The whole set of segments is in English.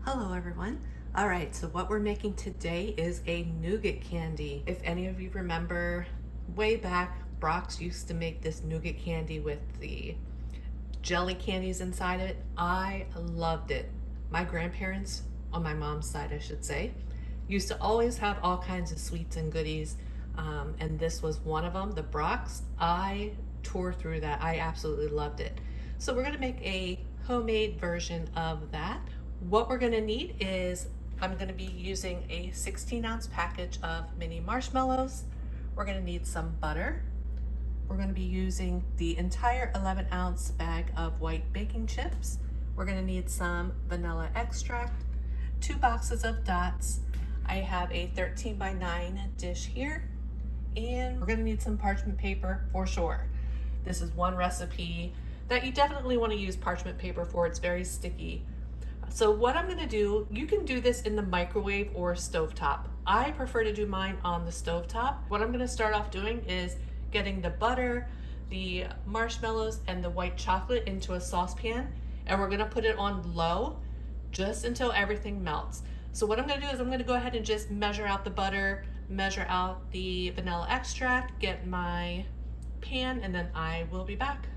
Hello everyone. All right, so what we're making today is a nougat candy. If any of you remember way back, Brach's used to make this nougat candy with the jelly candies inside it. I loved it. My grandparents, on my mom's side I should say, used to always have all kinds of sweets and goodies, and this was one of them, the Brach's. I tore through that. I absolutely loved it. So we're gonna make a homemade version of that. What we're gonna need is, I'm gonna be using a 16-ounce package of mini marshmallows. We're gonna need some butter. We're gonna be using the entire 11-ounce bag of white baking chips. We're gonna need some vanilla extract, 2 boxes of dots. I have a 13 by 9 dish here, and we're gonna need some parchment paper for sure. This is one recipe that you definitely wanna use parchment paper for. It's very sticky. So what I'm gonna do, you can do this in the microwave or stovetop. I prefer to do mine on the stovetop. What I'm gonna start off doing is getting the butter, the marshmallows, and the white chocolate into a saucepan, and we're gonna put it on low just until everything melts. So what I'm gonna do is I'm gonna go ahead and just measure out the butter, measure out the vanilla extract, get my pan, and then I will be back.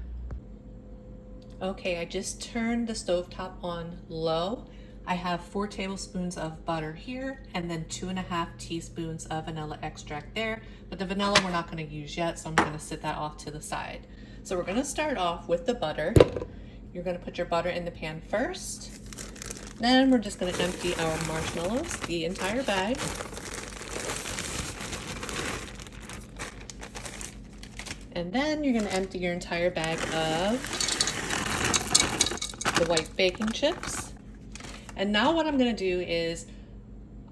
Okay, I just turned the stovetop on low. I have 4 tablespoons of butter here, and then 2.5 teaspoons of vanilla extract there. But the vanilla we're not going to use yet, so I'm going to sit that off to the side. So we're going to start off with the butter. You're going to put your butter in the pan first. Then we're just going to empty our marshmallows, the entire bag. And then you're going to empty your entire bag of the white baking chips. And now what I'm going to do is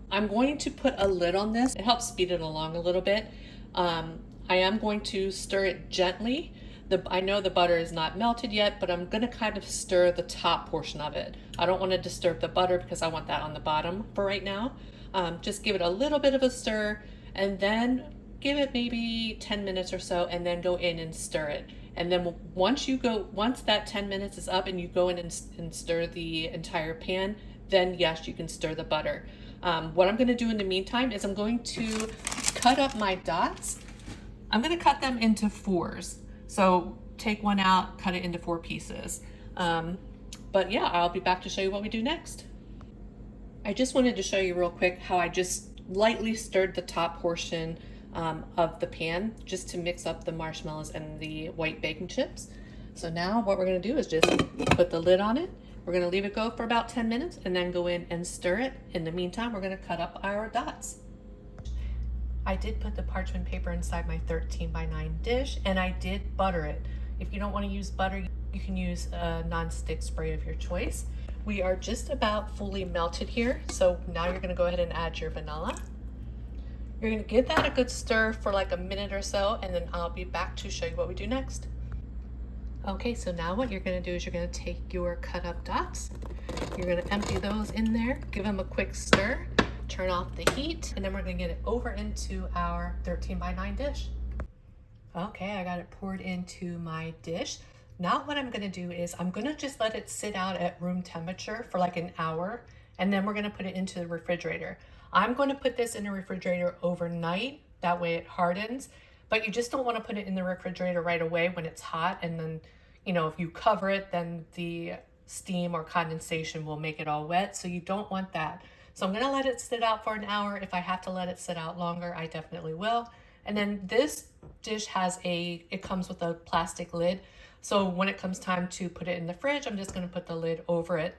I'm going to put a lid on this. It helps speed it along a little bit. I am going to stir it gently. I know the butter is not melted yet, but I'm going to kind of stir the top portion of it. I don't want to disturb the butter because I want that on the bottom for right now. Just give it a little bit of a stir, and then give it maybe 10 minutes or so, and then go in and stir it. And then once that 10 minutes is up and you go in and stir the entire pan, then yes, you can stir the butter. What I'm going to do in the meantime is I'm going to cut up my dots. I'm going to cut them into 4s. So take one out, cut it into 4 pieces. But yeah, I'll be back to show you what we do next. I just wanted to show you real quick how I just lightly stirred the top portion of the pan just to mix up the marshmallows and the white baking chips. So now what we're going to do is just put the lid on it. We're going to leave it go for about 10 minutes and then go in and stir it. In the meantime, we're going to cut up our dots. I did put the parchment paper inside my 13 by 9 dish, and I did butter it. If you don't want to use butter, you can use a non-stick spray of your choice. We are just about fully melted here, so now you're going to go ahead and add your vanilla. You're going to give that a good stir for like a minute or so, and then I'll be back to show you what we do next. Okay, so now what you're going to do is you're going to take your cut up dots. You're going to empty those in there, give them a quick stir, turn off the heat, and then we're going to get it over into our 13 by 9 dish. Okay, I got it poured into my dish. Now what I'm going to do is I'm going to just let it sit out at room temperature for like an hour, and then we're going to put it into the refrigerator. I'm going to put this in the refrigerator overnight, that way it hardens, but you just don't want to put it in the refrigerator right away when it's hot, and then, you know, if you cover it, then the steam or condensation will make it all wet, so you don't want that. So I'm going to let it sit out for an hour. If I have to let it sit out longer, I definitely will. And then this dish it comes with a plastic lid, so when it comes time to put it in the fridge, I'm just going to put the lid over it.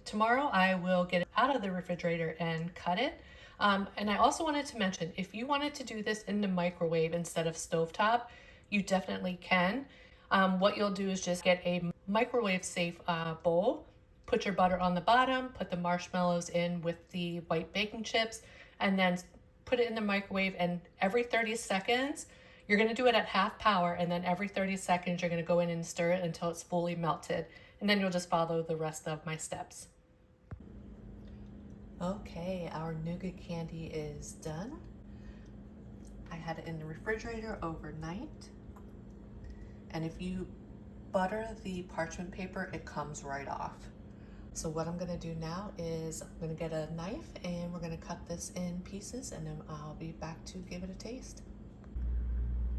Tomorrow I will get it out of the refrigerator and cut it. And I also wanted to mention, if you wanted to do this in the microwave instead of stovetop, you definitely can. What you'll do is just get a microwave safe bowl, put your butter on the bottom, put the marshmallows in with the white baking chips, and then put it in the microwave, and every 30 seconds, you're going to do it at half power, and then every 30 seconds you're going to go in and stir it until it's fully melted. And then you'll just follow the rest of my steps. Okay, our nougat candy is done. I had it in the refrigerator overnight. And if you butter the parchment paper, it comes right off. So what I'm gonna do now is I'm gonna get a knife and we're gonna cut this in pieces, and then I'll be back to give it a taste.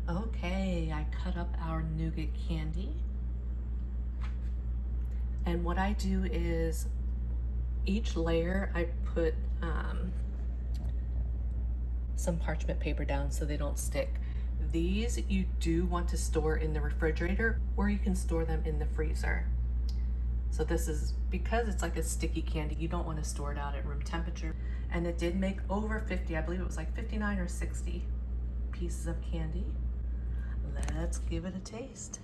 Okay, I cut up our nougat candy. And what I do is each layer I put some parchment paper down so they don't stick. These you do want to store in the refrigerator, or you can store them in the freezer. So this is because it's like a sticky candy, you don't want to store it out at room temperature. And it did make over 50, I believe it was like 59 or 60 pieces of candy. Let's give it a taste.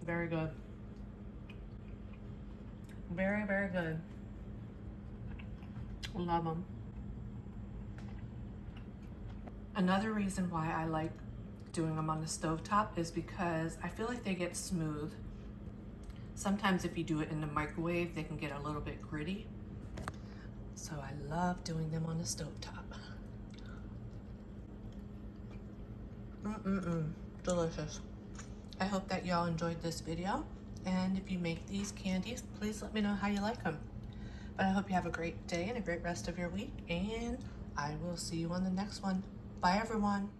Very good. Very, very good. Love them. Another reason why I like doing them on the stovetop is because I feel like they get smooth. Sometimes if you do it in the microwave, they can get a little bit gritty. So I love doing them on the stovetop. Delicious. I hope that y'all enjoyed this video. And if you make these candies, please let me know how you like them. But I hope you have a great day and a great rest of your week. And I will see you on the next one. Bye, everyone.